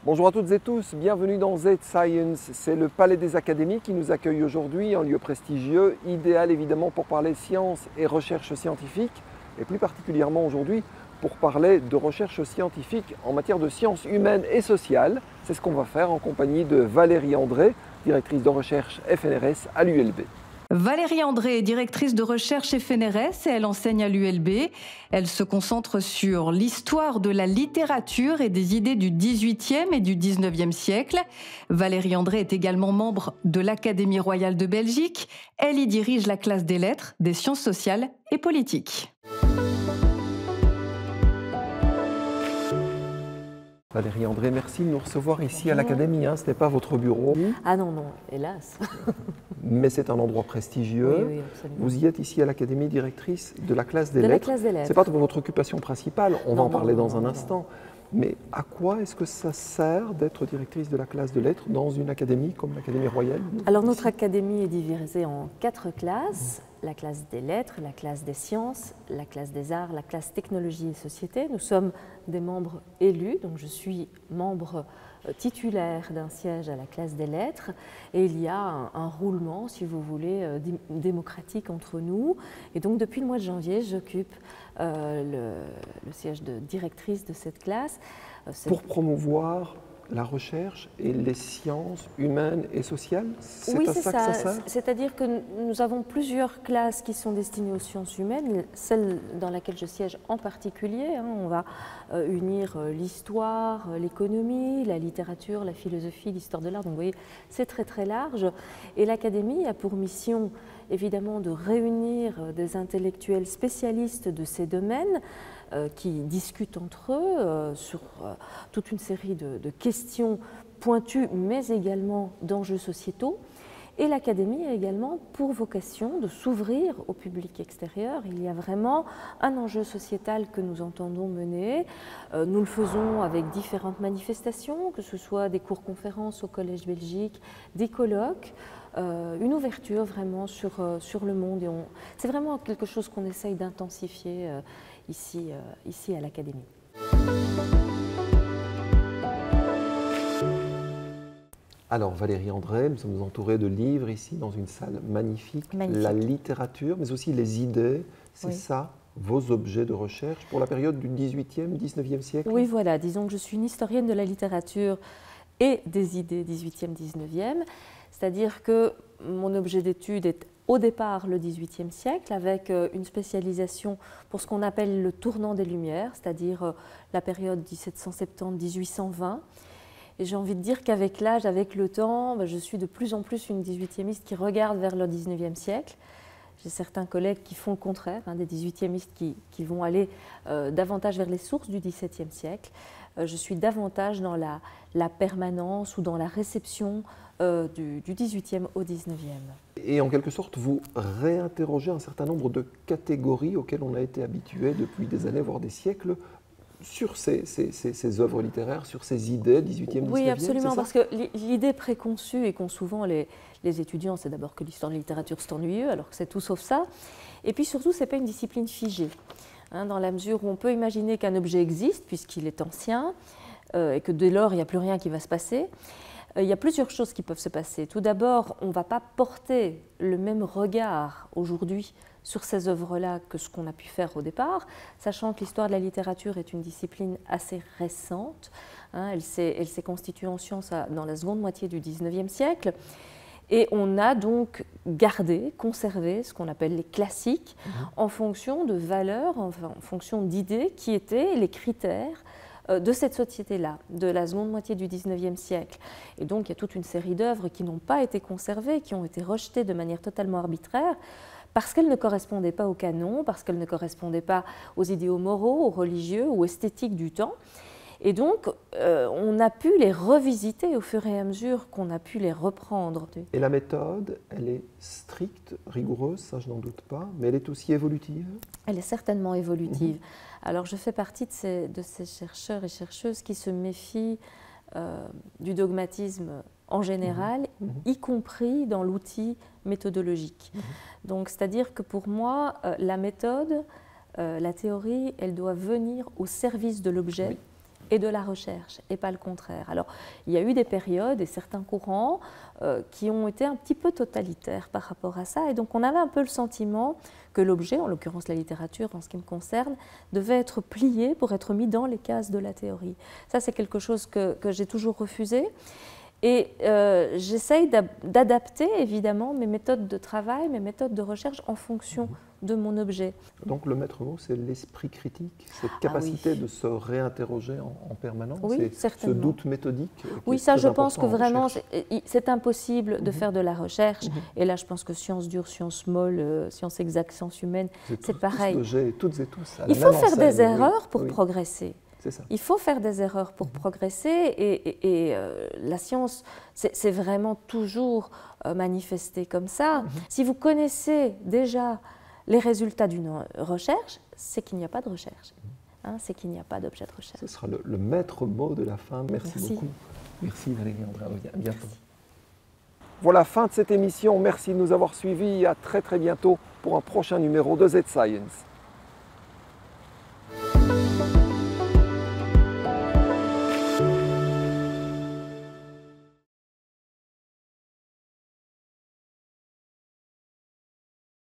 Bonjour à toutes et tous, bienvenue dans Z Science. C'est le Palais des Académies qui nous accueille aujourd'hui, un lieu prestigieux, idéal évidemment pour parler sciences et recherche scientifique, et plus particulièrement aujourd'hui pour parler de recherche scientifique en matière de sciences humaines et sociales. C'est ce qu'on va faire en compagnie de Valérie André, directrice de recherche FNRS à l'ULB. Valérie André est directrice de recherche FNRS et elle enseigne à l'ULB. Elle se concentre sur l'histoire de la littérature et des idées du XVIIIe et du XIXe siècle. Valérie André est également membre de l'Académie royale de Belgique. Elle y dirige la classe des lettres, des sciences sociales et politiques. Valérie André, merci de nous recevoir ici à l'Académie. Ce n'est pas votre bureau. Ah non, non, hélas. Mais c'est un endroit prestigieux. Oui, absolument. Vous y êtes ici à l'Académie directrice de la classe des De la lettres. classe des lettres. Ce n'est pas votre occupation principale, on va en parler dans un instant. Mais à quoi est-ce que ça sert d'être directrice de la classe de lettres dans une académie comme l'Académie royale? Alors notre académie est divisée en 4 classes. La classe des lettres, la classe des sciences, la classe des arts, la classe technologie et société. Nous sommes des membres élus, donc je suis membre titulaire d'un siège à la classe des lettres et il y a un roulement, si vous voulez, démocratique entre nous. Et donc depuis le mois de janvier, j'occupe le siège de directrice de cette classe. Pour promouvoir la recherche et les sciences humaines et sociales, c'est oui, à ça que ça sert? C'est-à-dire que nous avons plusieurs classes qui sont destinées aux sciences humaines, celle dans laquelle je siège en particulier. On va unir l'histoire, l'économie, la littérature, la philosophie, l'histoire de l'art. Donc vous voyez, c'est très très large. Et l'Académie a pour mission évidemment de réunir des intellectuels spécialistes de ces domaines qui discutent entre eux sur toute une série de questions pointues, mais également d'enjeux sociétaux. Et l'Académie a également pour vocation de s'ouvrir au public extérieur. Il y a vraiment un enjeu sociétal que nous entendons mener. Nous le faisons avec différentes manifestations, que ce soit des cours-conférences au Collège Belgique, des colloques, une ouverture vraiment sur le monde. Et c'est vraiment quelque chose qu'on essaye d'intensifier ici à l'Académie. Alors Valérie André, nous sommes entourés de livres ici dans une salle magnifique. La littérature, mais aussi les idées, c'est ça vos objets de recherche pour la période du XVIIIe, XIXe siècle? Oui, voilà, disons que je suis une historienne de la littérature et des idées XVIIIe, XIXe, c'est-à-dire que mon objet d'étude est au départ le XVIIIe siècle, avec une spécialisation pour ce qu'on appelle le tournant des Lumières, c'est-à-dire la période 1770-1820. Et j'ai envie de dire qu'avec l'âge, avec le temps, je suis de plus en plus une XVIIIemiste qui regarde vers le XIXe siècle. J'ai certains collègues qui font le contraire, des XVIIIemistes qui vont aller davantage vers les sources du XVIIe siècle. Je suis davantage dans la permanence ou dans la réception du XVIIIe au XIXe. Et en quelque sorte, vous réinterrogez un certain nombre de catégories auxquelles on a été habitué depuis des années, voire des siècles, sur ces œuvres littéraires, sur ces idées 18e, 19e. Oui, absolument, parce que l'idée préconçue et qu'ont souvent les étudiants, c'est d'abord que l'histoire de la littérature c'est ennuyeux, alors que c'est tout sauf ça. Et puis surtout, ce n'est pas une discipline figée, dans la mesure où on peut imaginer qu'un objet existe, puisqu'il est ancien, et que dès lors, il n'y a plus rien qui va se passer. Il y a plusieurs choses qui peuvent se passer. Tout d'abord, on ne va pas porter le même regard aujourd'hui sur ces œuvres-là que ce qu'on a pu faire au départ, sachant que l'histoire de la littérature est une discipline assez récente. Elle s'est constituée en sciences dans la seconde moitié du XIXe siècle. Et on a donc gardé, conservé ce qu'on appelle les classiques en fonction de valeurs, en fonction d'idées qui étaient les critères de cette société-là, de la seconde moitié du XIXe siècle. Et donc il y a toute une série d'œuvres qui n'ont pas été conservées, qui ont été rejetées de manière totalement arbitraire, parce qu'elles ne correspondaient pas au canon, parce qu'elles ne correspondaient pas aux idéaux moraux, aux religieux ou esthétiques du temps. Et donc, on a pu les revisiter au fur et à mesure qu'on a pu les reprendre. Et la méthode, elle est stricte, rigoureuse, ça je n'en doute pas, mais elle est aussi évolutive? Elle est certainement évolutive. Alors, je fais partie de ces chercheurs et chercheuses qui se méfient du dogmatisme en général, y compris dans l'outil méthodologique. Donc, c'est-à-dire que pour moi, la méthode, la théorie, elle doit venir au service de l'objet et de la recherche, et pas le contraire. Alors, il y a eu des périodes et certains courants qui ont été un petit peu totalitaires par rapport à ça, et donc on avait un peu le sentiment que l'objet, en l'occurrence la littérature en ce qui me concerne, devait être plié pour être mis dans les cases de la théorie. Ça, c'est quelque chose que j'ai toujours refusé. Et j'essaye d'adapter évidemment mes méthodes de travail, mes méthodes de recherche en fonction de mon objet. Donc le maître mot, c'est l'esprit critique, cette capacité de se réinterroger en permanence, oui, ce doute méthodique. Oui, ça je pense que vraiment c'est impossible de faire de la recherche. Et là je pense que sciences dures, sciences molles, sciences exactes, sciences humaines, c'est pareil. Toutes et tous Il faut faire des erreurs pour progresser. Ça. Il faut faire des erreurs pour progresser et la science, c'est vraiment toujours manifesté comme ça. Si vous connaissez déjà les résultats d'une recherche, c'est qu'il n'y a pas de recherche. C'est qu'il n'y a pas d'objet de recherche. Ce sera le maître mot de la fin. Merci beaucoup. Merci Valérie André. À bientôt. Merci. Voilà, fin de cette émission. Merci de nous avoir suivis. À très bientôt pour un prochain numéro de Z Science.